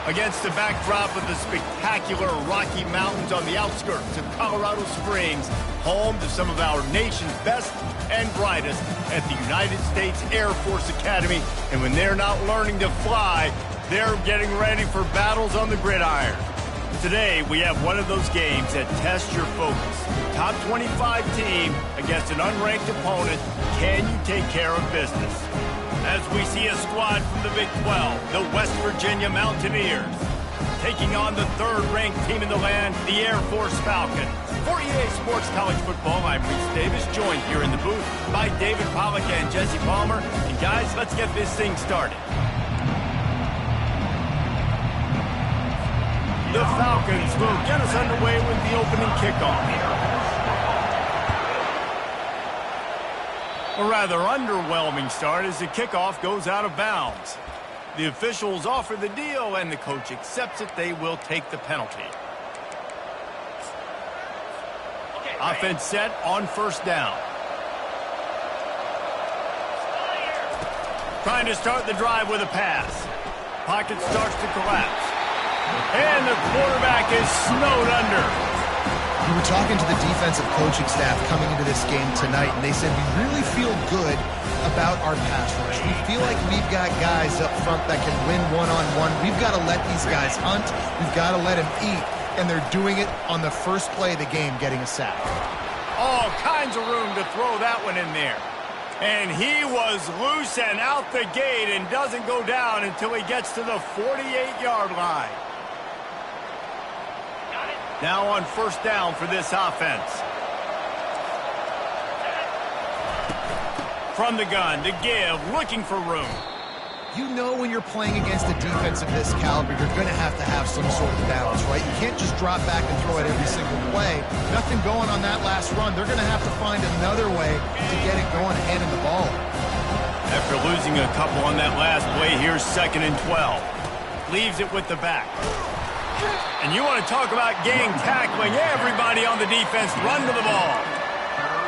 Against the backdrop of the spectacular Rocky Mountains on the outskirts of Colorado Springs, home to some of our nation's best and brightest at the United States Air Force Academy. And when they're not learning to fly, they're getting ready for battles on the gridiron. Today, we have one of those games that tests your focus. Top 25 team against an unranked opponent. Can you take care of business? As we see a squad from the Big 12, the West Virginia Mountaineers, taking on the third-ranked team in the land, the Air Force Falcons. For EA Sports College Football, I'm Reese Davis, joined here in the booth by David Pollack and Jesse Palmer. And guys, let's get this thing started. The Falcons will get us underway with the opening kickoff. A rather underwhelming start as the kickoff goes out of bounds. The officials offer the deal and the coach accepts it. They will take the penalty. Offense set on first down. Trying to start the drive with a pass. Pocket starts to collapse. And the quarterback is snowed under. We were talking to the defensive coaching staff coming into this game tonight, and they said we really feel good about our pass rush. We feel like we've got guys up front that can win one-on-one. We've got to let these guys hunt. We've got to let them eat, and they're doing it on the first play of the game, getting a sack. All kinds of room to throw that one in there. And he was loose and out the gate and doesn't go down until he gets to the 48-yard line. Now on first down for this offense. From the gun to give, looking for room. You know when you're playing against a defense of this caliber, you're going to have some sort of balance, right? You can't just drop back and throw it every single play. Nothing going on that last run. They're going to have to find another way to get it going and handing the ball. After losing a couple on that last play, here's 2nd and 12. Leaves it with the back. And you want to talk about gang tackling. Everybody on the defense run to the ball.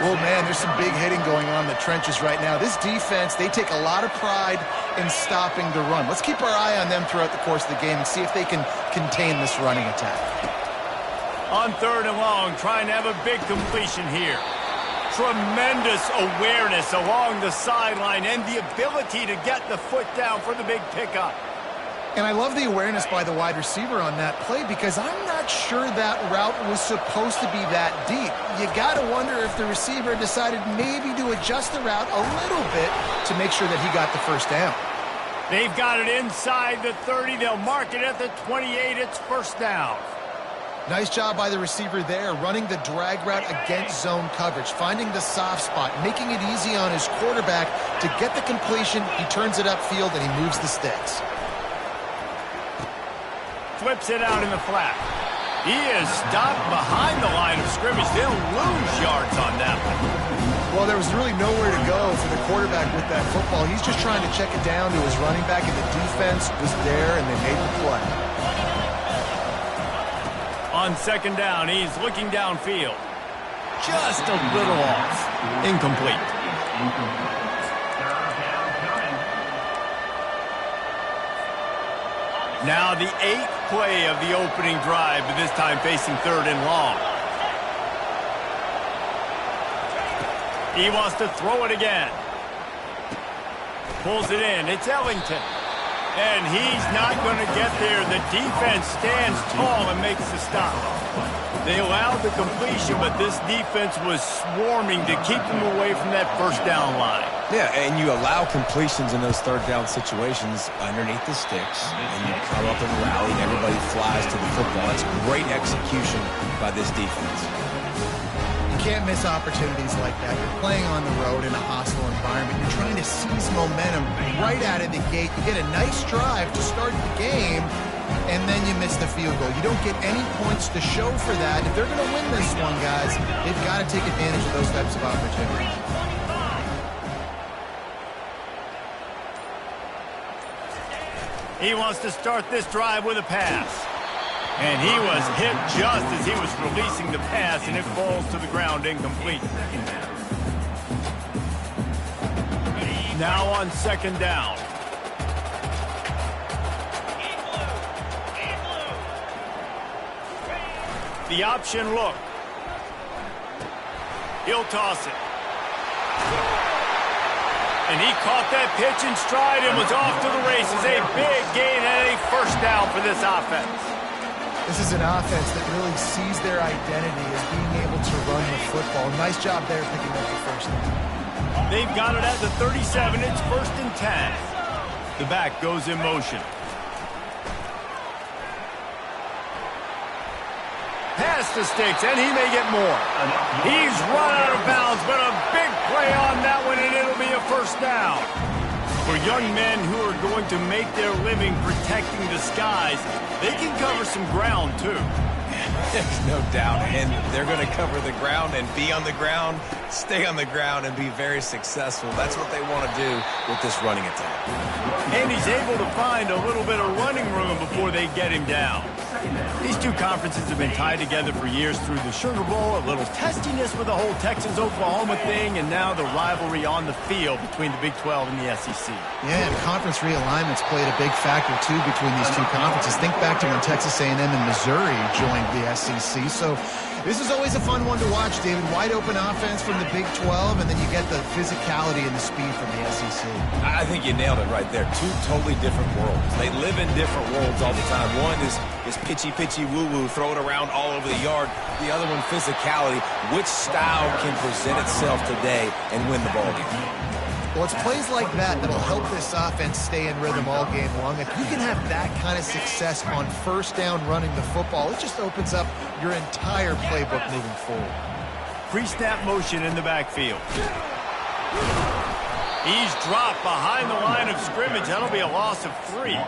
Well, man, there's some big hitting going on in the trenches right now. This defense, they take a lot of pride in stopping the run. Let's keep our eye on them throughout the course of the game and see if they can contain this running attack. On 3rd and long, trying to have a big completion here. Tremendous awareness along the sideline and the ability to get the foot down for the big pickup. And I love the awareness by the wide receiver on that play because I'm not sure that route was supposed to be that deep. You got to wonder if the receiver decided maybe to adjust the route a little bit to make sure that he got the first down. They've got it inside the 30. They'll mark it at the 28. It's first down. Nice job by the receiver there, running the drag route against zone coverage, finding the soft spot, making it easy on his quarterback to get the completion. He turns it upfield and he moves the sticks. Flips it out in the flat. He is stopped behind the line of scrimmage. They'll lose yards on that one. Well, there was really nowhere to go for the quarterback with that football. He's just trying to check it down to his running back, and the defense was there, and they made the play. On 2nd down, he's looking downfield. Just a little off. Incomplete. Now the 8th play of the opening drive, but this time facing 3rd and long. He wants to throw it again. Pulls it in. It's Ellington. And he's not going to get there. The defense stands tall and makes the stop. They allowed the completion, but this defense was swarming to keep them away from that first down line. Yeah, and you allow completions in those 3rd down situations underneath the sticks, and you come up and rally, and everybody flies to the football. It's great execution by this defense. You can't miss opportunities like that. You're playing on the road in a hostile environment. You're trying to seize momentum right out of the gate. You get a nice drive to start the game, and then you miss the field goal. You don't get any points to show for that. If they're going to win this one, guys, they've got to take advantage of those types of opportunities. He wants to start this drive with a pass. And he was hit just as he was releasing the pass, and it falls to the ground incomplete. Now on 2nd down. The option look. He'll toss it. And he caught that pitch in stride and was off to the races. A big gain and a first down for this offense. This is an offense that really sees their identity as being able to run the football. Nice job there picking up the first down. They've got it at the 37. It's 1st and 10. The back goes in motion. Past the sticks, and he may get more. He's run out of bounds, but a big play on that one, and it'll be a first down. For young men who are going to make their living protecting the skies, they can cover some ground, too. There's no doubt, and they're going to cover the ground and be on the ground, stay on the ground, and be very successful. That's what they want to do with this running attack. And he's able to find a little bit of running room before they get him down. These two conferences have been tied together for years through the Sugar Bowl, a little testiness with the whole Texas-Oklahoma thing, and now the rivalry on the field between the Big 12 and the SEC. Yeah, and conference realignments played a big factor, too, between these two conferences. Think back to when Texas A&M and Missouri joined the SEC. So this is always a fun one to watch, David. Wide open offense from the Big 12, and then you get the physicality and the speed from the SEC. I think you nailed it right there. Two totally different worlds. They live in different worlds all the time. One is pitchy, woo-woo, throw it around all over the yard. The other one, physicality. Which style can present itself today and win the ball game? Well, it's plays like that that'll help this offense stay in rhythm all game long. If you can have that kind of success on first down running the football, it just opens up your entire playbook moving forward. Pre-snap motion in the backfield. He's dropped behind the line of scrimmage. That'll be a loss of 3.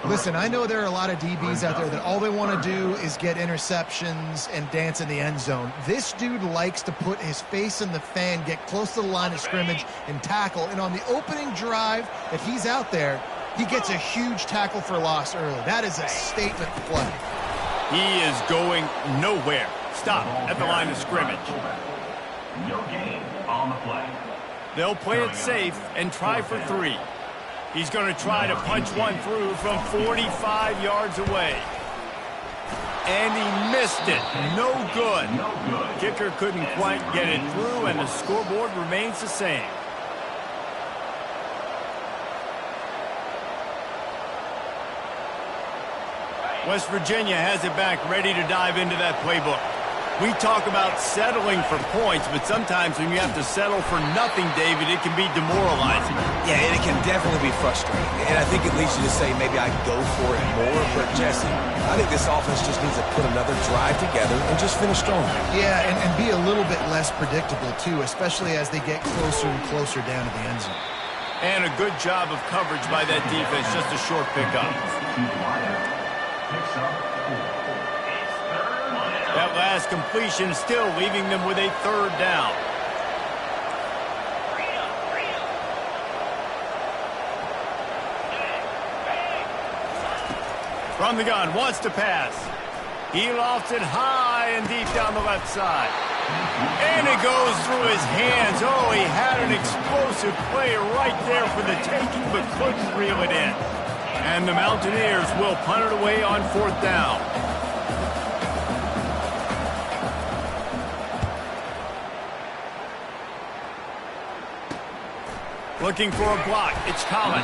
Listen, I know there are a lot of DBs out there that all they want to do is get interceptions and dance in the end zone. This dude likes to put his face in the fan, get close to the line of scrimmage, and tackle. And on the opening drive that he's out there, he gets a huge tackle for loss early. That is a statement play. He is going nowhere. Stop at the line of scrimmage. No gain on the play. They'll play it safe and try for 3. He's going to try to punch one through from 45 yards away. And he missed it. No good. Kicker couldn't quite get it through, and the scoreboard remains the same. West Virginia has it back, ready to dive into that playbook. We talk about settling for points, but sometimes when you have to settle for nothing, David, it can be demoralizing. Yeah, and it can definitely be frustrating. And I think it leads you to say maybe I go for it more. But, Jesse, I think this offense just needs to put another drive together and just finish strong. Yeah, and be a little bit less predictable, too, especially as they get closer and closer down to the end zone. And a good job of coverage by that defense, just a short pickup. That last completion still leaving them with a 3rd down. From the gun, wants to pass. He lofts it high and deep down the left side. And it goes through his hands. Oh, he had an explosive play right there for the taking, but couldn't reel it in. And the Mountaineers will punt it away on 4th down. Looking for a block. It's Collins.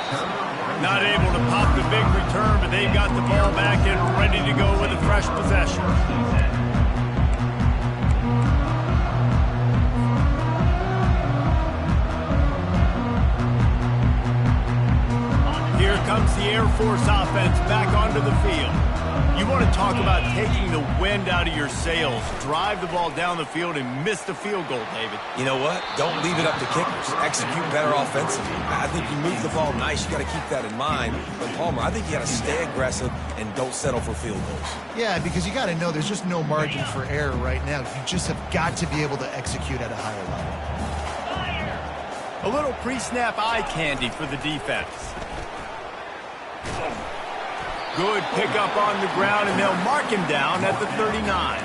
Not able to pop the big return, but they've got the ball back and ready to go with a fresh possession. Here comes the Air Force offense back onto the field. You want to talk about taking the wind out of your sails. Drive the ball down the field and miss the field goal, David. You know what? Don't leave it up to kickers. Execute better offensively. I think you move the ball nice. You got to keep that in mind. But, Palmer, I think you got to stay aggressive and don't settle for field goals. Yeah, because you got to know there's just no margin for error right now. You just have got to be able to execute at a higher level. A little pre-snap eye candy for the defense. Good pickup on the ground, and they'll mark him down at the 39.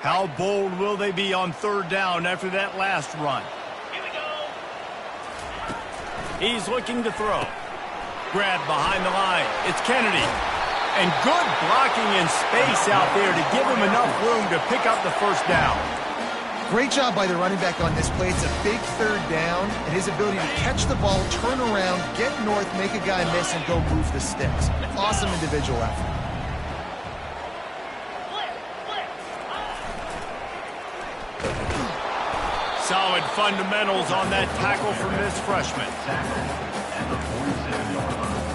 How bold will they be on third down after that last run? Here we go. He's looking to throw. Grab behind the line. It's Kennedy. And good blocking in space out there to give him enough room to pick up the first down. Great job by the running back on this play. It's a big third down, and his ability to catch the ball, turn around, get north, make a guy miss, and go move the sticks. Awesome individual effort. Solid fundamentals on that tackle from this freshman. Tackle at the 47-yard line.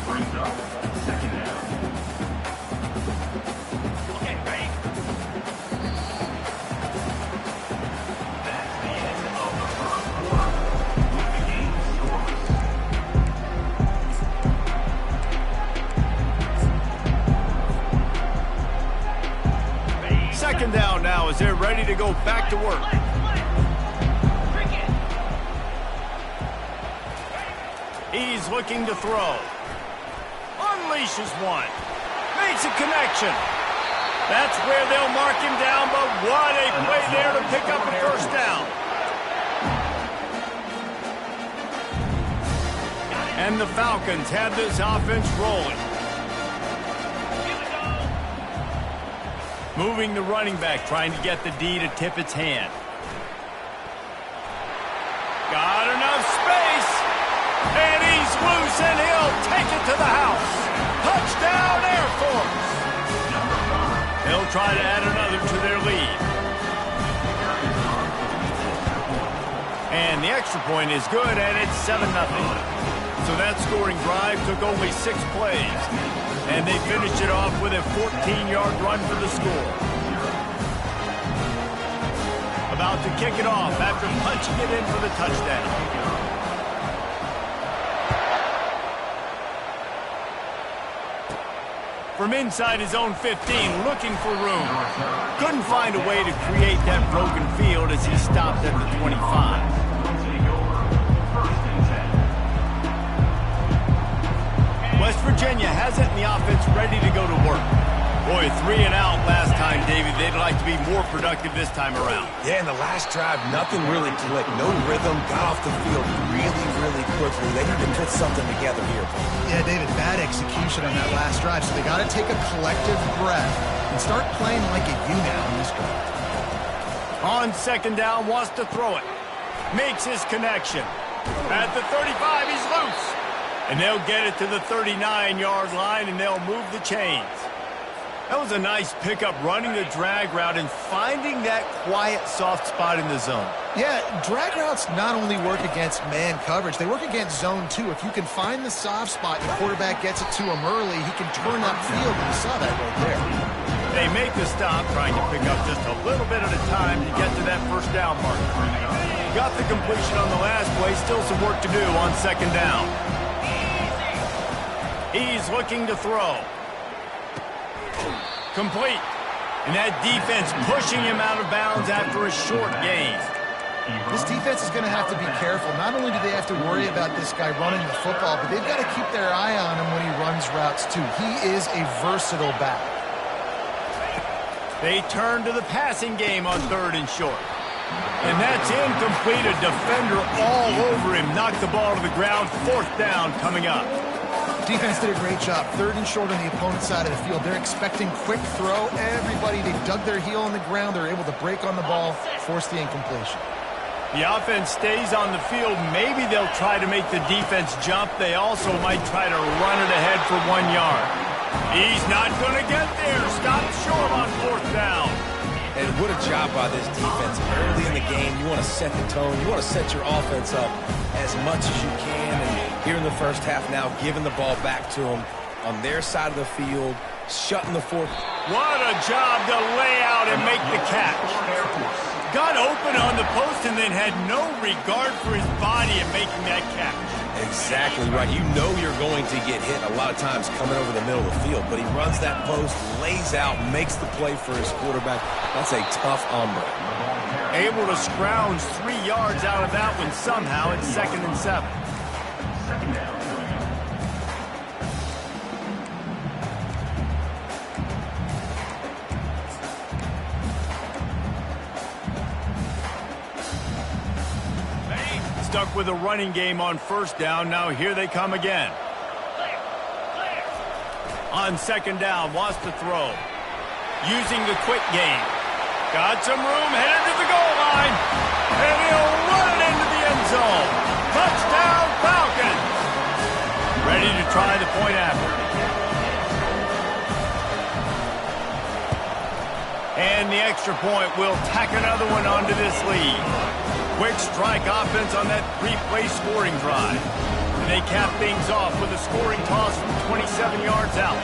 Brings up second down. Okay, ready? That's the end of the first quarter. With the game scoreless. Second down now as they're ready to go back to work. He's looking to throw. Unleashes one. Makes a connection. That's where they'll mark him down, but what a play there to pick up a first down. And the Falcons have this offense rolling. Moving the running back, trying to get the D to tip its hand. Got enough space. And he's loose, and he'll take it to the house. Touchdown, Air Force. They'll try to add another to their lead. And the extra point is good, and it's 7-0. So that scoring drive took only 6 plays. And they finished it off with a 14-yard run for the score. About to kick it off after punching it in for the touchdown. From inside his own 15, looking for room. Couldn't find a way to create that broken field as he stopped at the 25. West Virginia has it in the offense ready to go to work. Boy, 3 and out last time, David. They'd like to be more productive this time around. Yeah, in the last drive, nothing really clicked. No rhythm, got off the field really quickly. They need to put something together here. Yeah, David, bad execution on that last drive, so they got to take a collective breath and start playing like a unit on this drive. On second down, wants to throw it. Makes his connection. At the 35, he's loose. And they'll get it to the 39-yard line, and they'll move the chains. That was a nice pickup, running the drag route and finding that quiet, soft spot in the zone. Yeah, drag routes not only work against man coverage, they work against zone too. If you can find the soft spot and the quarterback gets it to him early, he can turn upfield, and you saw that right there. They make the stop, trying to pick up just a little bit at a time to get to that first down mark. Got the completion on the last play, still some work to do on second down. He's looking to throw. Complete. And that defense pushing him out of bounds after a short gain. This defense is going to have to be careful. Not only do they have to worry about this guy running the football, but they've got to keep their eye on him when he runs routes too. He is a versatile back. They turn to the passing game on third and short. And that's incomplete. A defender all over him. Knocked the ball to the ground. Fourth down coming up. Defense did a great job. Third and short on the opponent's side of the field. They're expecting quick throw. Everybody, they dug their heel on the ground. They're able to break on the ball, force the incompletion. The offense stays on the field. Maybe they'll try to make the defense jump. They also might try to run it ahead for 1 yard. He's not going to get there. Stopped short on fourth down. And what a job by this defense. Early in the game, you want to set the tone. You want to set your offense up as much as you can. And here in the first half now, giving the ball back to them on their side of the field, shutting the fourth. What a job to lay out and make the catch. Got open on the post and then had no regard for his body in making that catch. Exactly right. You know you're going to get hit a lot of times coming over the middle of the field, but he runs that post, lays out, makes the play for his quarterback. That's a tough hombre. Able to scrounge 3 yards out of that one somehow. It's 2nd and 7. Second down. stuck with a running game on first down. Now here they come again. On second down, wants to throw. Using the quick game. Got some room, headed to the goal line. And he'll run it into the end zone. Touchdown, Falcons. Ready to try the point after. And the extra point will tack another one onto this lead. Quick strike offense on that three-play scoring drive. And they cap things off with a scoring toss from 27 yards out.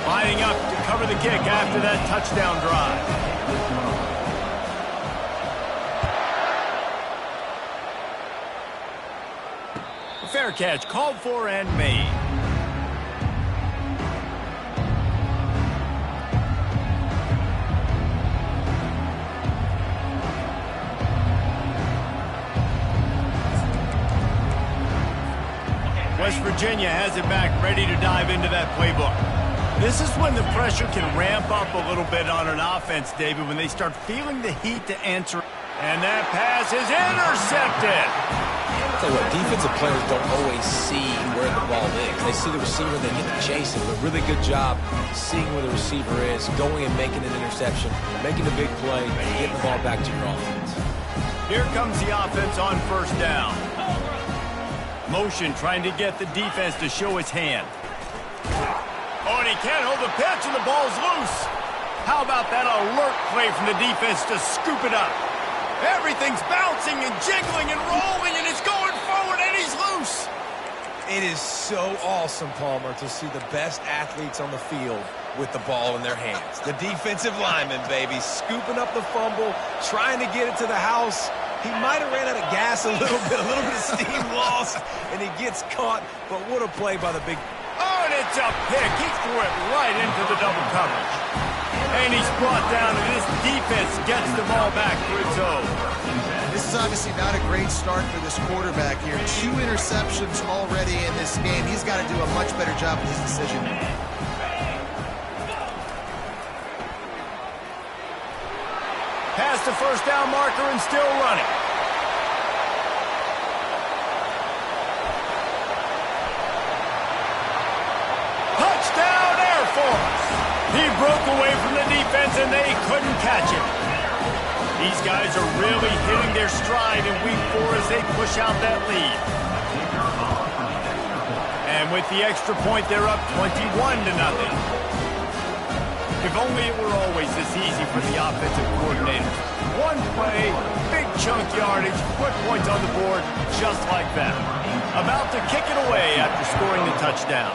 Lining up to cover the kick after that touchdown drive. Fair catch called for and made. West Virginia has it back, ready to dive into that playbook. This is when the pressure can ramp up a little bit on an offense, David, when they start feeling the heat to answer. And that pass is intercepted. I'll tell you what, defensive players don't always see where the ball is. They see the receiver, they get to chase it. Do a really good job seeing where the receiver is, going and making an interception, making a big play, and getting the ball back to your offense. Here comes the offense on first down. Motion trying to get the defense to show its hand. Oh, and he can't hold the pitch, and the ball's loose. How about that alert play from the defense to scoop it up? Everything's bouncing and jiggling and rolling, and it's going forward, and he's loose. It is so awesome, Palmer, to see the best athletes on the field with the ball in their hands. The defensive lineman, baby, scooping up the fumble, trying to get it to the house. He might have ran out of gas a little bit of steam lost, and he gets caught. But what a play by the big... Oh, and it's a pick. He threw it right into the double coverage. And he's brought down, and this defense gets the ball back for its own. This is obviously not a great start for this quarterback here. 2 interceptions already in this game. He's got to do a much better job with his decision. Past the first down marker and still running. Touchdown, Air Force! He broke away from the defense and they couldn't catch him. These guys are really hitting their stride in week 4 as they push out that lead. And with the extra point, they're up 21-0. If only it were always this easy for the offensive coordinator. One play, big chunk yardage, put points on the board, just like that. About to kick it away after scoring the touchdown.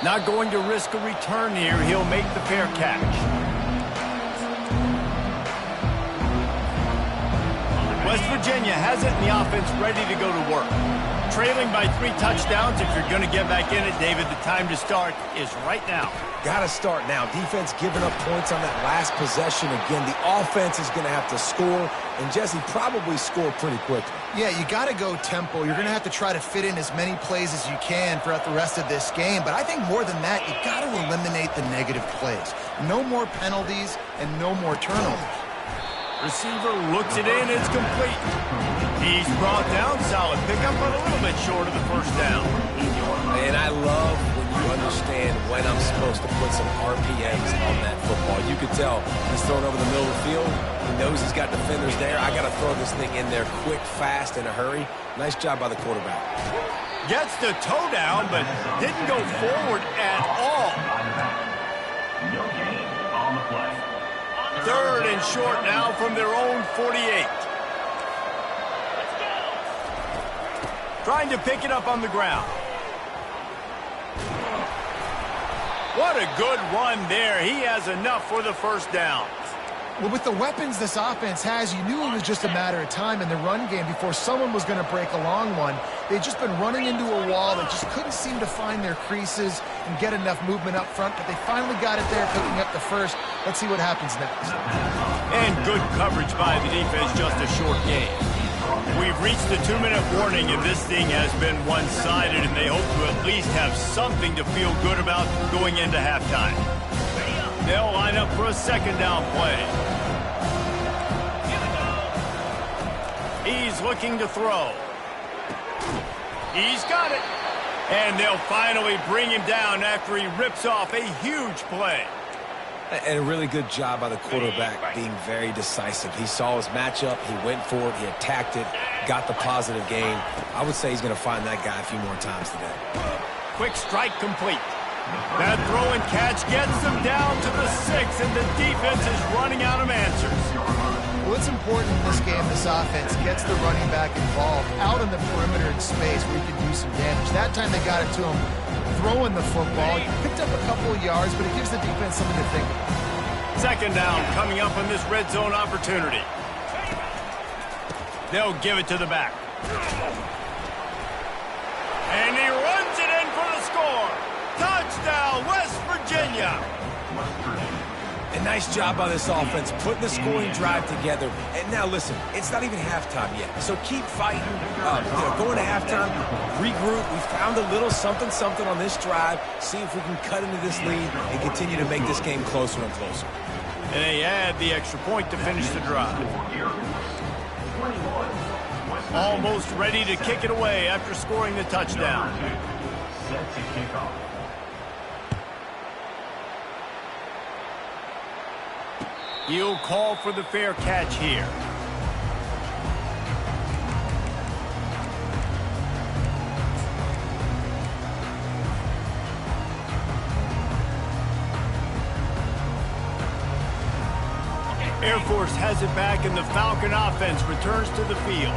Not going to risk a return here. He'll make the fair catch. West Virginia has it in the offense ready to go to work. Trailing by 3 touchdowns. If you're going to get back in it, David, the time to start is right now. Got to start now. Defense giving up points on that last possession. Again, the offense is going to have to score, and Jesse probably score pretty quickly. Yeah, you got to go tempo. You're going to have to try to fit in as many plays as you can throughout the rest of this game. But I think more than that, you got to eliminate the negative plays. No more penalties and no more turnovers. Receiver looks it in. It's complete. He's brought down. Solid pickup, but a little bit short of the first down. And I love when you understand when I'm supposed to put some RPMs on that football. You could tell he's throwing over the middle of the field. He knows he's got defenders there. I got to throw this thing in there quick, fast, in a hurry. Nice job by the quarterback. Gets the toe down, but didn't go forward at all. No gain on the play. 3rd and short now from their own 48. Trying to pick it up on the ground. What a good run there. He has enough for the first down. Well, with the weapons this offense has, you knew it was just a matter of time in the run game before someone was going to break a long one. They'd just been running into a wall. They just couldn't seem to find their creases and get enough movement up front, but they finally got it there, picking up the first. Let's see what happens next. And good coverage by the defense, just a short game. We've reached the 2-minute warning, and this thing has been one-sided, and they hope to at least have something to feel good about going into halftime. They'll line up for a second down play. He's looking to throw. He's got it. And they'll finally bring him down after he rips off a huge play. And a really good job by the quarterback being very decisive. He saw his matchup, he went for it, he attacked it, got the positive gain. I would say he's going to find that guy a few more times today. Quick strike complete. That throw and catch gets them down to the 6, and the defense is running out of answers. Well, it's important in this game, this offense gets the running back involved out in the perimeter in space where he can do some damage. That time they got it to him throwing the football. He picked up a couple of yards, but it gives the defense something to think about. Second down coming up on this red zone opportunity. They'll give it to the back. And he runs it in for the score. Touchdown, West Virginia. A nice job by this offense, putting the scoring drive together. And now listen, it's not even halftime yet. So keep fighting, going to halftime, regroup. We found a little something on this drive. See if we can cut into this lead and continue to make this game closer and closer. And they add the extra point to finish the drive. Almost ready to kick it away after scoring the touchdown. Set to kick off. He'll call for the fair catch here. Air Force has it back, and the Falcon offense returns to the field.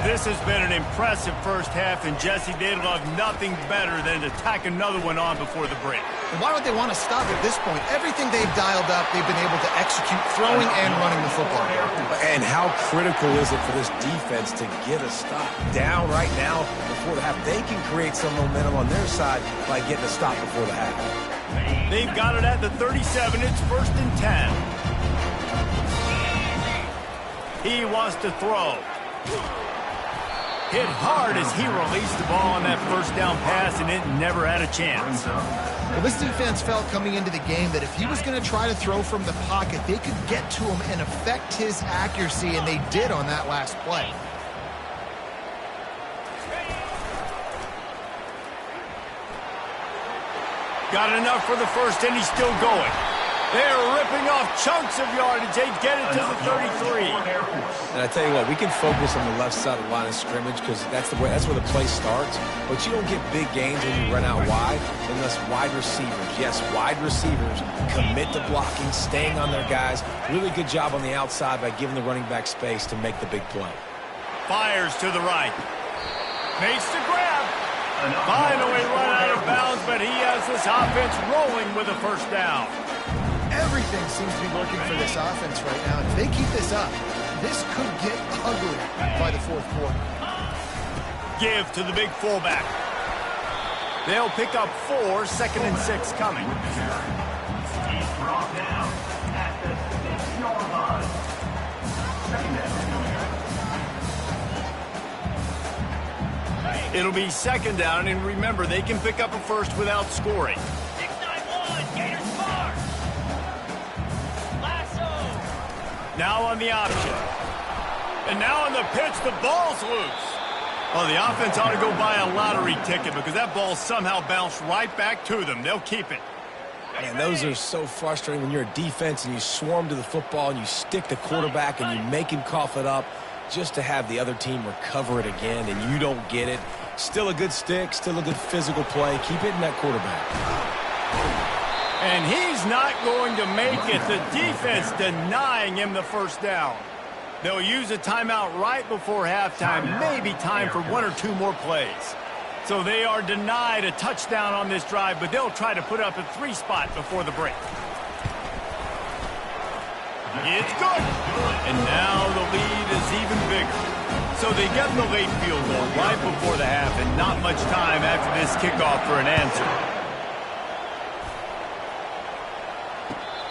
This has been an impressive first half, and Jesse, they'd love nothing better than to tack another one on before the break. And why would they want to stop at this point? Everything they've dialed up, they've been able to execute throwing and running the football. And how critical is it for this defense to get a stop down right now before the half? They can create some momentum on their side by getting a stop before the half. They've got it at the 37. It's 1st and 10. He wants to throw. Hit hard as he released the ball on that first down pass, and it never had a chance. Well, this defense felt coming into the game that if he was going to try to throw from the pocket, they could get to him and affect his accuracy, and they did on that last play. Got enough for the first, and he's still going. They're ripping off chunks of yardage. They get it to the 33. And I tell you what, we can focus on the left side of the line of scrimmage because that's where the play starts. But you don't get big gains when you run out wide unless wide receivers, yes, wide receivers, commit to blocking, staying on their guys. Really good job on the outside by giving the running back space to make the big play. Fires to the right. Makes the grab. Finally run out of bounds, but he has this offense rolling with a first down. Everything seems to be working for this offense right now. If they keep this up, this could get ugly by the fourth quarter. Give to the big fullback. They'll pick up 4, 2nd and 6 coming. He's brought down at the 6-yard line. Second down. It'll be 2nd down, and remember, they can pick up a first without scoring. 6-9-1, Gators far. Now on the option. And now on the pitch, the ball's loose. Well, the offense ought to go buy a lottery ticket because that ball somehow bounced right back to them. They'll keep it. And those are so frustrating when you're a defense and you swarm to the football and you stick the quarterback and you make him cough it up just to have the other team recover it again and you don't get it. Still a good stick, still a good physical play. Keep hitting that quarterback. And he's not going to make it. The defense denying him the first down. They'll use a timeout right before halftime, maybe time for 1 or 2 more plays. So they are denied a touchdown on this drive, but they'll try to put up a 3 spot before the break. It's good. And now the lead is even bigger. So they get the late field goal right before the half, and not much time after this kickoff for an answer.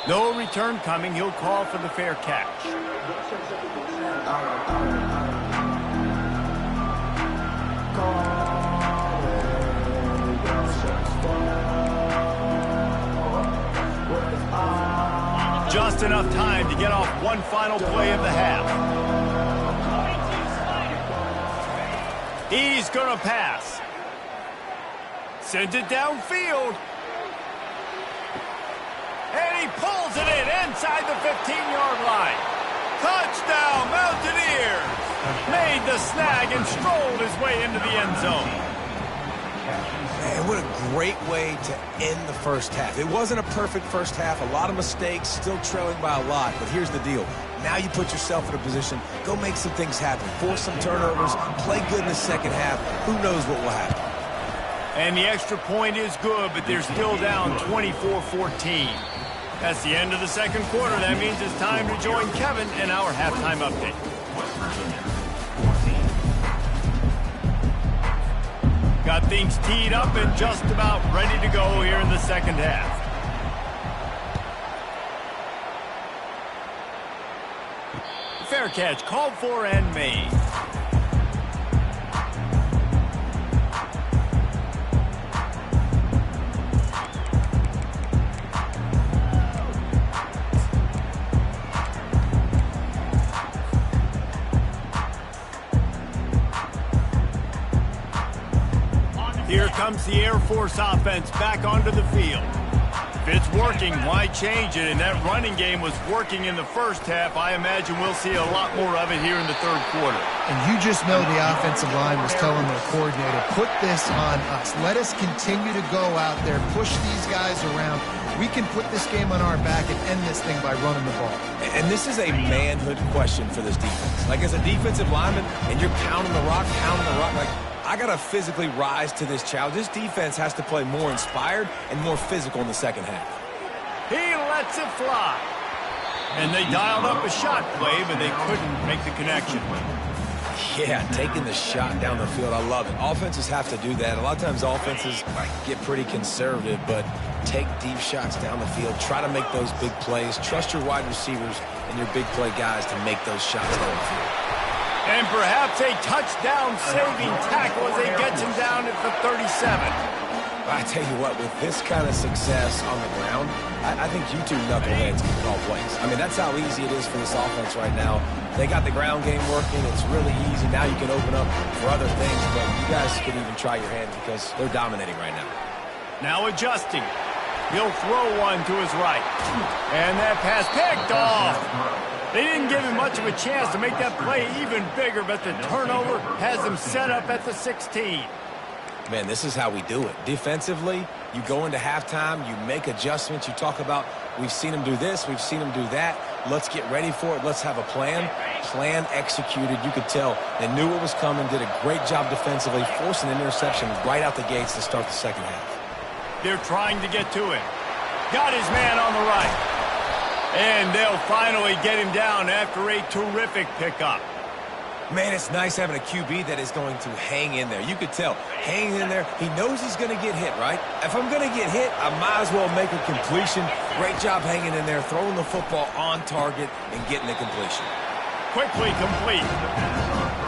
No return coming. He'll call for the fair catch. Just enough time to get off one final play of the half. He's going to pass. Sends it downfield. And he pulls it in inside the 15-yard line. Touchdown, Mountaineers! Made the snag and strolled his way into the end zone. Man, what a great way to end the first half. It wasn't a perfect first half, a lot of mistakes, still trailing by a lot, but here's the deal. Now you put yourself in a position, go make some things happen, force some turnovers, play good in the second half. Who knows what will happen? And the extra point is good, but they're still down 24-14. That's the end of the second quarter. That means it's time to join Kevin in our halftime update. Got things teed up and just about ready to go here in the second half. Fair catch called for and made. Here comes the Air Force offense back onto the field. If it's working, why change it? And that running game was working in the first half. I imagine we'll see a lot more of it here in the third quarter. And you just know the offensive line was telling their coordinator, put this on us. Let us continue to go out there, push these guys around. We can put this game on our back and end this thing by running the ball. And this is a manhood question for this defense. Like, as a defensive lineman, and you're pounding the rock, like, I got to physically rise to this challenge. This defense has to play more inspired and more physical in the second half. He lets it fly. And they dialed up a shot play, but they couldn't make the connection. Yeah, taking the shot down the field, I love it. Offenses have to do that. A lot of times offenses get pretty conservative, but take deep shots down the field. Try to make those big plays. Trust your wide receivers and your big play guys to make those shots down the field. And perhaps a touchdown-saving tackle as he gets him down at the 37. I tell you what, with this kind of success on the ground, I think you two knuckleheads can call plays. I mean, that's how easy it is for this offense right now. They got the ground game working. It's really easy. Now you can open up for other things, but you guys can even try your hand because they're dominating right now. Now adjusting. He'll throw one to his right. And that pass picked off. They didn't give him much of a chance to make that play even bigger, but the turnover has him set up at the 16. Man, this is how we do it. Defensively, you go into halftime, you make adjustments. You talk about, we've seen them do this, we've seen them do that. Let's get ready for it. Let's have a plan. Plan executed. You could tell they knew what was coming, did a great job defensively, forcing an interception right out the gates to start the second half. They're trying to get to him. Got his man on the right. And they'll finally get him down after a terrific pickup. Man, it's nice having a QB that is going to hang in there. You could tell, hanging in there, he knows he's going to get hit, right? If I'm going to get hit, I might as well make a completion. Great job hanging in there, throwing the football on target and getting the completion. Quickly complete.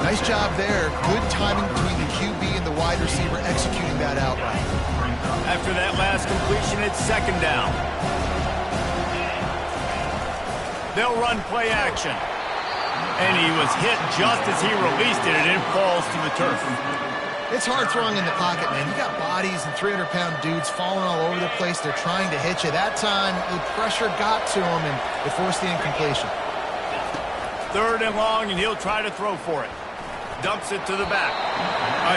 Nice job there. Good timing between the QB and the wide receiver executing that outright. After that last completion, it's second down. They'll run play action. And he was hit just as he released it, and it falls to the turf. It's hard throwing in the pocket, man. You got bodies and 300-pound dudes falling all over the place. They're trying to hit you. That time, the pressure got to him, and it forced the incompletion. Third and long, and he'll try to throw for it. Dumps it to the back.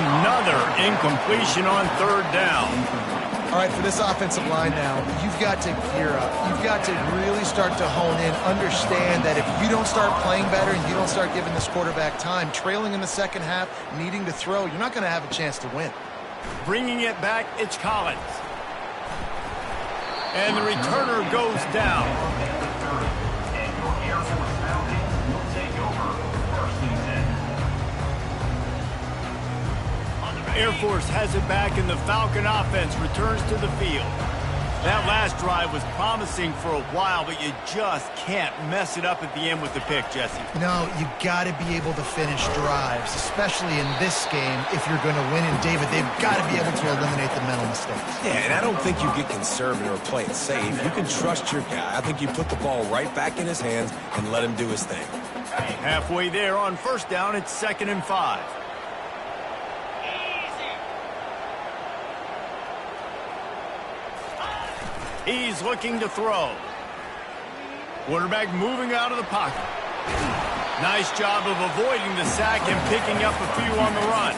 Another incompletion on third down. All right, for this offensive line now, you've got to gear up. You've got to really start to hone in, understand that if you don't start playing better and you don't start giving this quarterback time, trailing in the second half, needing to throw, you're not going to have a chance to win. Bringing it back, it's Collins. And the returner goes down. Air Force has it back, and the Falcon offense returns to the field. That last drive was promising for a while, but you just can't mess it up at the end with the pick, Jesse. No, you got to be able to finish drives, especially in this game if you're going to win. And, David, they've got to be able to eliminate the mental mistakes. Yeah, and I don't think you get conservative or play it safe. You can trust your guy. I think you put the ball right back in his hands and let him do his thing. Halfway there on first down, it's 2nd and 5. He's looking to throw. Quarterback moving out of the pocket. Nice job of avoiding the sack and picking up a few on the run.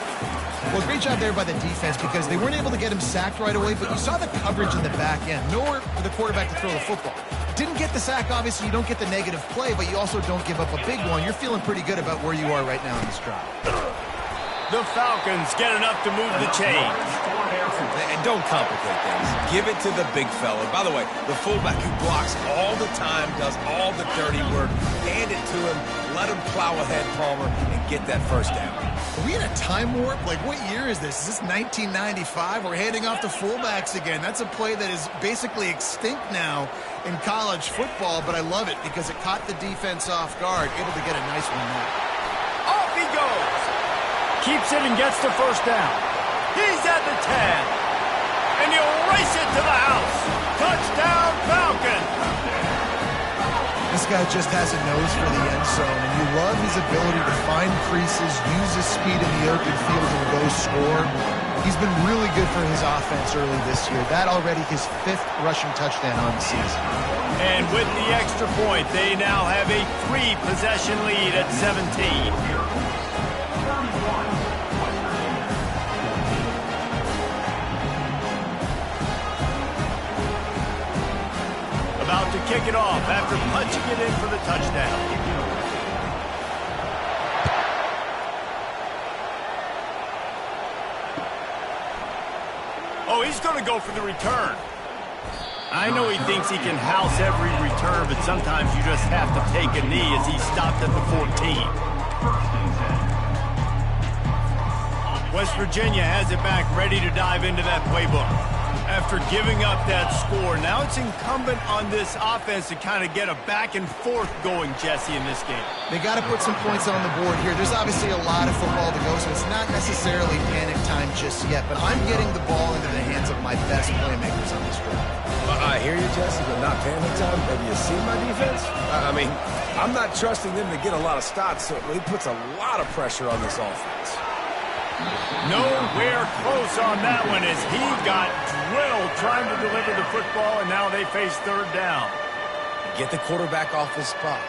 Well, great job there by the defense because they weren't able to get him sacked right away, but you saw the coverage in the back end. Nowhere for the quarterback to throw the football. Didn't get the sack, obviously. You don't get the negative play, but you also don't give up a big one. You're feeling pretty good about where you are right now in this drive. The Falcons get enough to move the chains. And don't complicate things. Give it to the big fella. By the way, the fullback who blocks all the time, does all the dirty work. Hand it to him, let him plow ahead, Palmer, and get that first down. Are we in a time warp? Like, what year is this? Is this 1995? We're handing off to fullbacks again. That's a play that is basically extinct now in college football, but I love it because it caught the defense off guard, able to get a nice one there. Off he goes. Keeps it and gets the first down. He's at the 10. And he'll race it to the house. Touchdown, Falcons. This guy just has a nose for the end zone, and you love his ability to find creases, use his speed in the open field and go score. He's been really good for his offense early this year. That already his 5th rushing touchdown on the season. And with the extra point, they now have a 3-possession lead at 17. About to kick it off after punching it in for the touchdown. Oh, he's going to go for the return. I know he thinks he can house every return, but sometimes you just have to take a knee as he stopped at the 14. West Virginia has it back, ready to dive into that playbook. After giving up that score, now it's incumbent on this offense to kind of get a back and forth going, Jesse, in this game. They got to put some points on the board here. There's obviously a lot of football to go, so it's not necessarily panic time just yet, but I'm getting the ball into the hands of my best playmakers on this drive. I hear you, Jesse, but not panic time. Have you seen my defense? I mean, I'm not trusting them to get a lot of stops, so he puts a lot of pressure on this offense. Nowhere close on that one as he got drilled trying to deliver the football, and now they face third down. Get the quarterback off his spot.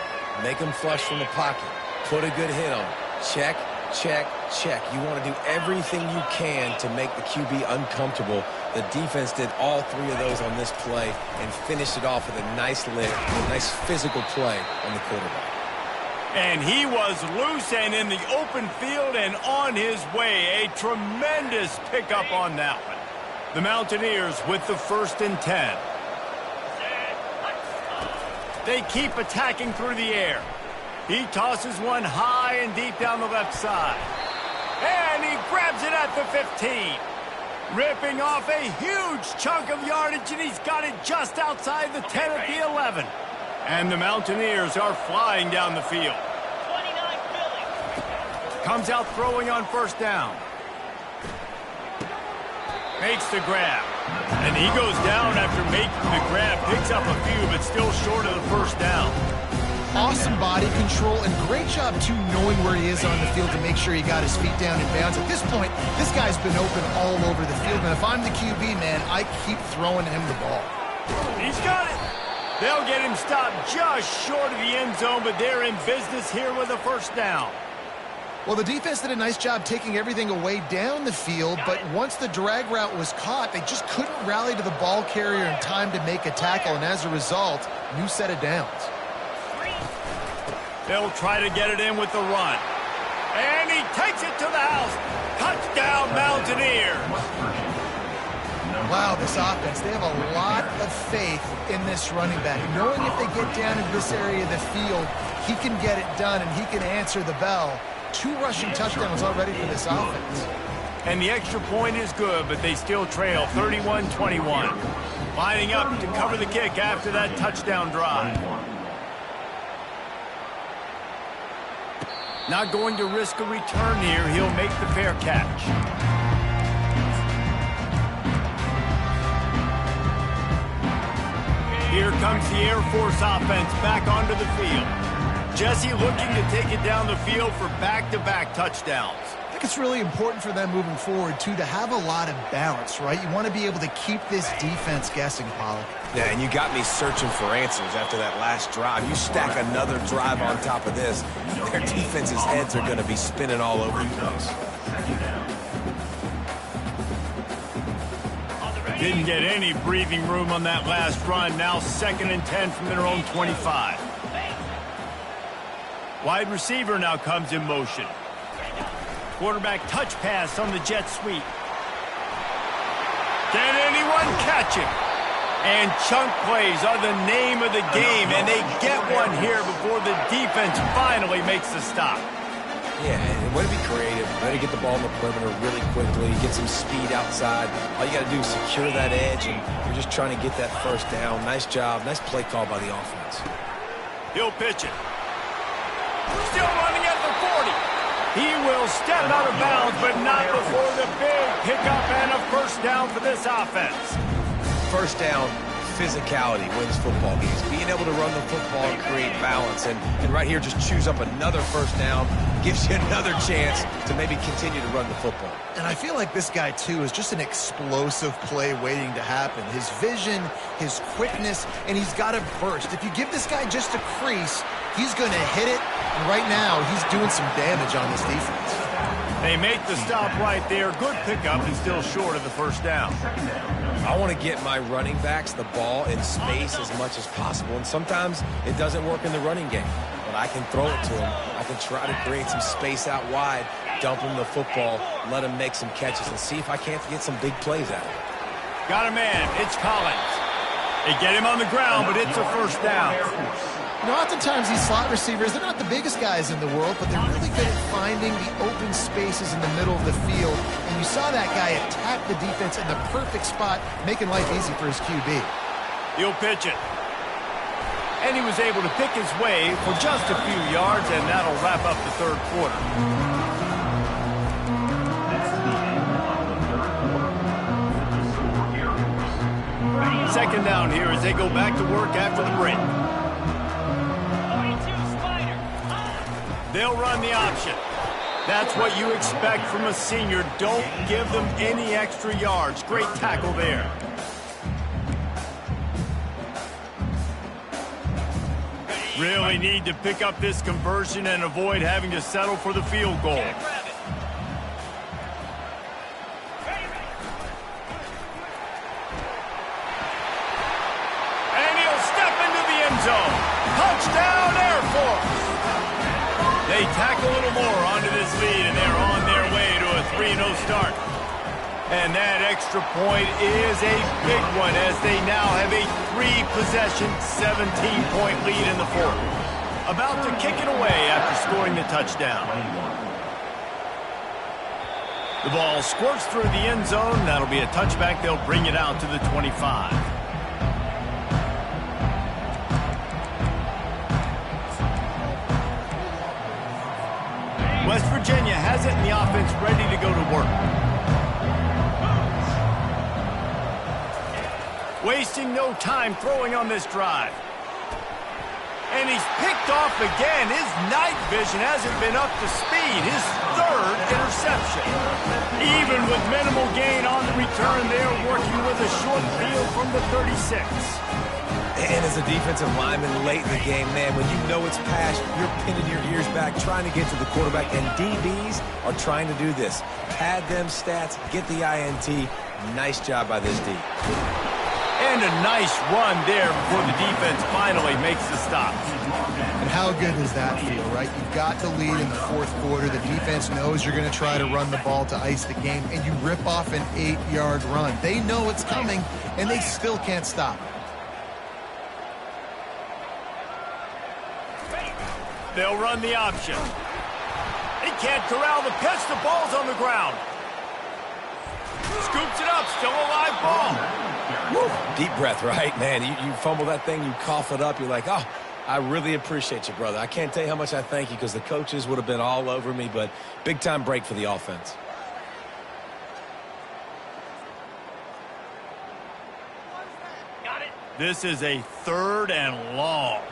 Make him flush from the pocket. Put a good hit on him. Check, check, check. You want to do everything you can to make the QB uncomfortable. The defense did all 3 of those on this play and finished it off with a nice lick, a nice physical play on the quarterback. And he was loose and in the open field and on his way. A tremendous pickup on that one. The Mountaineers with the 1st and 10. They keep attacking through the air. He tosses one high and deep down the left side. And he grabs it at the 15. Ripping off a huge chunk of yardage, and he's got it just outside the 10 at the 11. And the Mountaineers are flying down the field. 29 Philly. Comes out throwing on first down. Makes the grab. And he goes down after making the grab. Picks up a few, but still short of the first down. Awesome body control and great job, too, knowing where he is on the field to make sure he got his feet down in bounds. At this point, this guy's been open all over the field. And if I'm the QB, man, I keep throwing him the ball. He's got it. They'll get him stopped just short of the end zone, but they're in business here with a first down. Well, the defense did a nice job taking everything away down the field, but once the drag route was caught, they just couldn't rally to the ball carrier in time to make a tackle, and as a result, new set of downs. They'll try to get it in with the run. And he takes it to the house. Touchdown, Mountaineers. Wow, this offense, they have a lot of faith in this running back. Knowing if they get down into this area of the field, he can get it done and he can answer the bell. 2 rushing touchdowns already for this offense. And the extra point is good, but they still trail 31-21. Lining up to cover the kick after that touchdown drive. Not going to risk a return here. He'll make the fair catch. Here comes the Air Force offense back onto the field. Jesse looking to take it down the field for back-to-back touchdowns. think it's really important for them moving forward, too, to have a lot of balance, right? You want to be able to keep this defense guessing, Pollock. Yeah, and you got me searching for answers after that last drive. You stack another drive on top of this, their defense's heads are going to be spinning all over the place. Didn't get any breathing room on that last run. Now 2nd and 10 from their own 25. Wide receiver now comes in motion. Quarterback touch pass on the jet sweep. Can anyone catch him? And chunk plays are the name of the game, and they get one here before the defense finally makes the stop. Yeah, and way to be creative. Way to get the ball in the perimeter really quickly, get some speed outside. All you got to do is secure that edge, and you're just trying to get that first down. Nice job. Nice play call by the offense. He'll pitch it. Still running at the 40. He will step out of bounds, but not before the big pickup and a first down for this offense. First down, physicality wins football games. Being able to run the football and create balance. And right here, just choose up another first down. Gives you another chance to maybe continue to run the football. And I feel like this guy, too, is just an explosive play waiting to happen. His vision, his quickness, and he's got a burst. If you give this guy just a crease, he's going to hit it. And right now, he's doing some damage on this defense. They make the stop right there. Good pickup and still short of the first down. I want to get my running backs the ball in space as much as possible. And sometimes it doesn't work in the running game. But I can throw it to him. I can try to create some space out wide, dump him the football, let him make some catches, and see if I can't get some big plays out of it. Got a man. It's Collins. They get him on the ground, but it's a first down. You know, oftentimes these slot receivers, they're not the biggest guys in the world, but they're really good at finding the open spaces in the middle of the field. And you saw that guy attack the defense in the perfect spot, making life easy for his QB. He'll pitch it. And he was able to pick his way for just a few yards, and that'll wrap up the third quarter. Second down here as they go back to work after the break. They'll run the option. That's what you expect from a senior. Don't give them any extra yards. Great tackle there. Really need to pick up this conversion and avoid having to settle for the field goal. And he'll step into the end zone. Touchdown, Air Force. They tack a little more onto this lead, and they're on their way to a 3-0 start. And that extra point is a big one as they now have a 3-possession, 17-point lead in the fourth. About to kick it away after scoring the touchdown. The ball squirts through the end zone. That'll be a touchback. They'll bring it out to the 25. West Virginia has it in the offense ready to go to work. Wasting no time throwing on this drive. And he's picked off again. His night vision hasn't been up to speed. His third interception. Even with minimal gain on the return, they're working with a short field from the 36. And as a defensive lineman late in the game, man, when you know it's past, you're pinning your ears back, trying to get to the quarterback, and DBs are trying to do this. Pad them stats, get the INT. Nice job by this D. And a nice run there before the defense finally makes the stop. And how good does that feel, right? You've got the lead in the fourth quarter. The defense knows you're going to try to run the ball to ice the game, and you rip off an 8-yard run. They know it's coming, and they still can't stop. They'll run the option. He can't corral the pitch. The ball's on the ground. Scoops it up. Still a live ball. Woo. Deep breath, right? Man, you fumble that thing, you cough it up. You're like, oh, I really appreciate you, brother. I can't tell you how much I thank you because the coaches would have been all over me, but big-time break for the offense. Got it. This is a 3rd and long.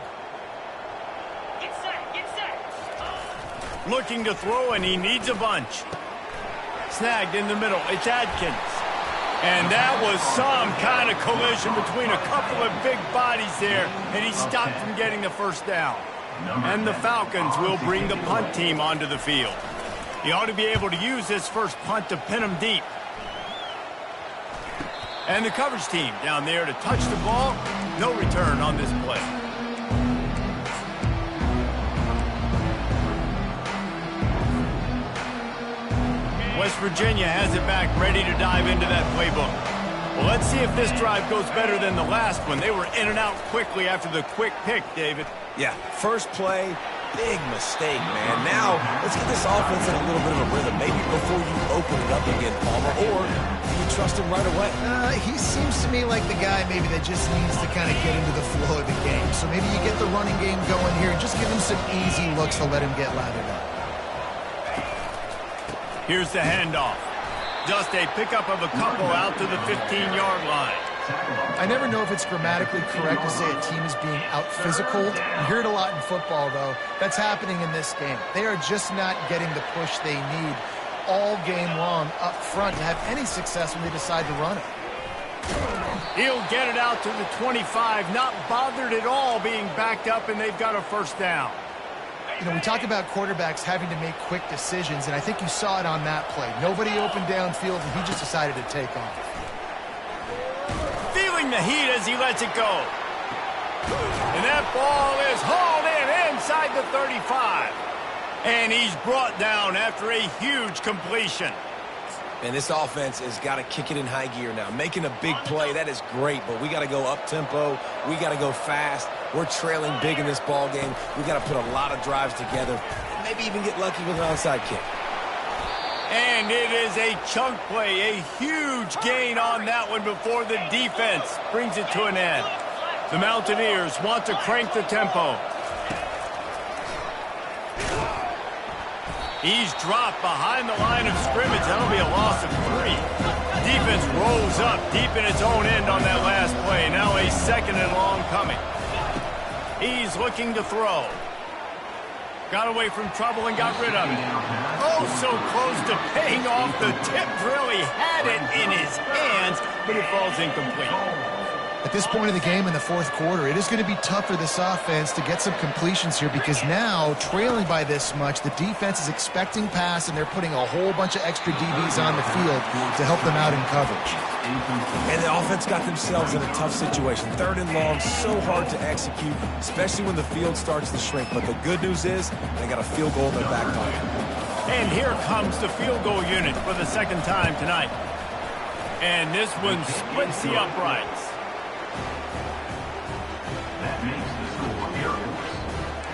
Get set. Get set. Looking to throw, and he needs a bunch. snagged in the middle. It's Adkins. And that was some kind of collision between a couple of big bodies there, and he stopped from getting the first down. And the Falcons will bring the punt team onto the field. He ought to be able to use this first punt to pin them deep. And the coverage team down there to touch the ball. No return on this play. West Virginia has it back, ready to dive into that playbook. Well, let's see if this drive goes better than the last one. They were in and out quickly after the quick pick, David. Yeah, first play, big mistake, man. Now, let's get this offense in a little bit of a rhythm. Maybe before you open it up again, Palmer, or do you trust him right away? He seems to me like the guy maybe that just needs to kind of get into the flow of the game. So maybe you get the running game going here and just give him some easy looks to let him get lathered up. Here's the handoff. Just a pickup of a couple out to the 15-yard line. I never know if it's grammatically correct to say a team is being out-physical. You hear it a lot in football, though. That's happening in this game. They are just not getting the push they need all game long up front to have any success when they decide to run it. He'll get it out to the 25, not bothered at all being backed up, and they've got a first down. You know, we talk about quarterbacks having to make quick decisions, and I think you saw it on that play. Nobody opened downfield, and he just decided to take off. Feeling the heat as he lets it go. And that ball is hauled in inside the 35. And he's brought down after a huge completion. And this offense has got to kick it in high gear now. Making a big play, that is great, but we got to go up-tempo. We got to go fast. We're trailing big in this ball game. We got to put a lot of drives together, maybe even get lucky with an onside kick. And it is a chunk play, a huge gain on that one before the defense brings it to an end. The Mountaineers want to crank the tempo. He's dropped behind the line of scrimmage. That'll be a loss of 3. Defense rolls up deep in its own end on that last play. Now a second and long coming. He's looking to throw. Got away from trouble and got rid of it. Oh, so close to paying off. The tip really had it in his hands, but it falls incomplete. At this point in the game in the fourth quarter, it is going to be tough for this offense to get some completions here because now, trailing by this much, the defense is expecting pass, and they're putting a whole bunch of extra DBs on the field to help them out in coverage. And the offense got themselves in a tough situation. Third and long, so hard to execute, especially when the field starts to shrink. But the good news is they got a field goal in their back pocket. And here comes the field goal unit for the second time tonight. And this one splits the uprights. That makes the score Air Force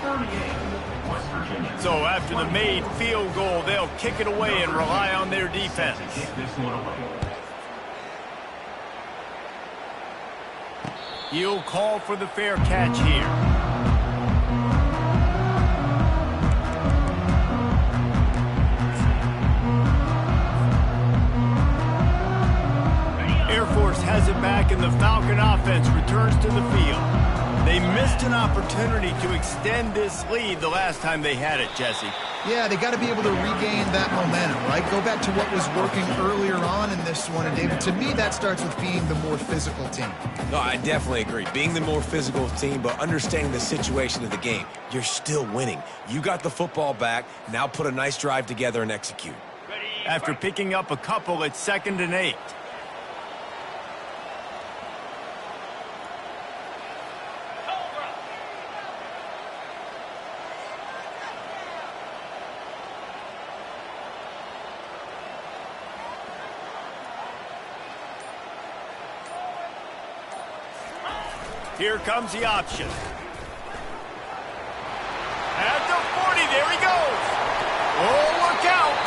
38, West Virginia. So after the made field goal, they'll kick it away and rely on their defense. Kick this one away. He'll call for the fair catch here. Air Force has it back, and the Falcon offense returns to the field. They missed an opportunity to extend this lead the last time they had it, Jesse. Yeah, they got to be able to regain that momentum, right? Go back to what was working earlier on in this one. And, David, to me, that starts with being the more physical team. No, I definitely agree. Being the more physical team, but understanding the situation of the game. You're still winning. You got the football back. Now put a nice drive together and execute. After picking up a couple, it's 2nd and 8. Here comes the option. At the 40, there he goes. Oh, look out.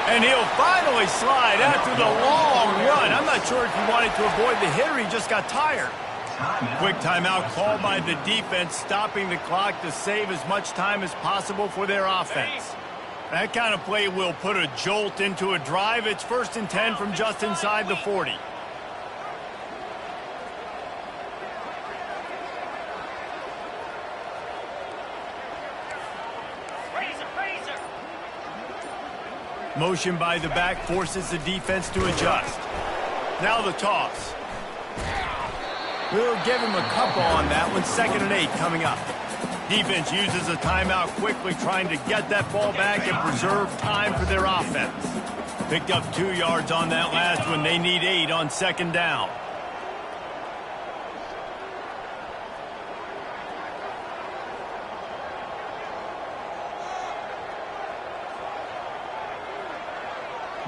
And he'll finally slide after the long run. I'm not sure if he wanted to avoid the hit or he just got tired. Quick timeout called by the defense, stopping the clock to save as much time as possible for their offense. That kind of play will put a jolt into a drive. It's 1st and 10 from just inside the 40. Motion by the back forces the defense to adjust. Now the toss. We'll give him a couple on that one. 2nd and 8 coming up. Defense uses a timeout quickly, trying to get that ball back and preserve time for their offense. Picked up 2 yards on that last one. They need 8 on 2nd down.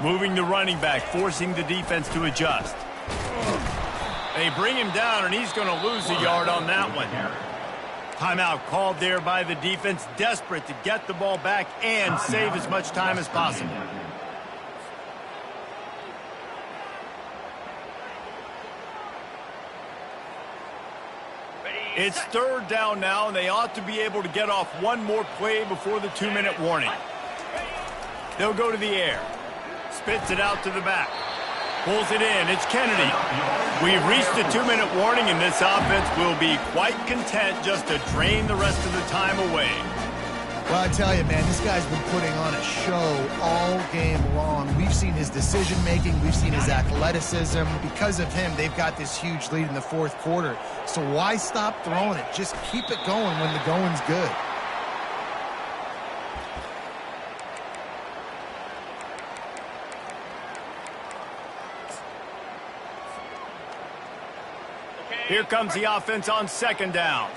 Moving the running back, forcing the defense to adjust. They bring him down, and he's going to lose a yard on that one. Timeout called there by the defense, desperate to get the ball back and save as much time as possible. It's 3rd down now, and they ought to be able to get off one more play before the 2-minute warning. They'll go to the air. Spits it out to the back. Pulls it in. It's Kennedy. We've reached the 2-minute warning, and this offense will be quite content just to drain the rest of the time away. Well, I tell you, man, this guy's been putting on a show all game long. We've seen his decision-making. We've seen his athleticism. Because of him, they've got this huge lead in the 4th quarter. So why stop throwing it? Just keep it going when the going's good. Here comes the offense on 2nd down.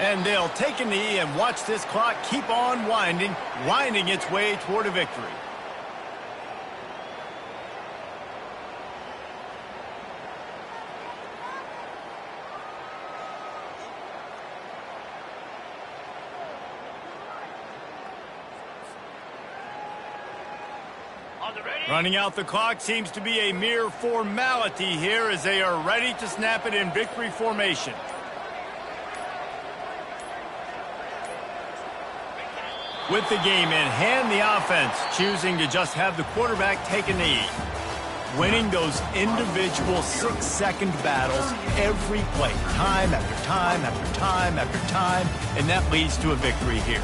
And they'll take a knee and watch this clock keep on winding its way toward a victory. Running out the clock seems to be a mere formality here as they are ready to snap it in victory formation. With the game in hand, the offense choosing to just have the quarterback take a knee. Winning those individual 6-second battles every play, time after time after time after time, and that leads to a victory here.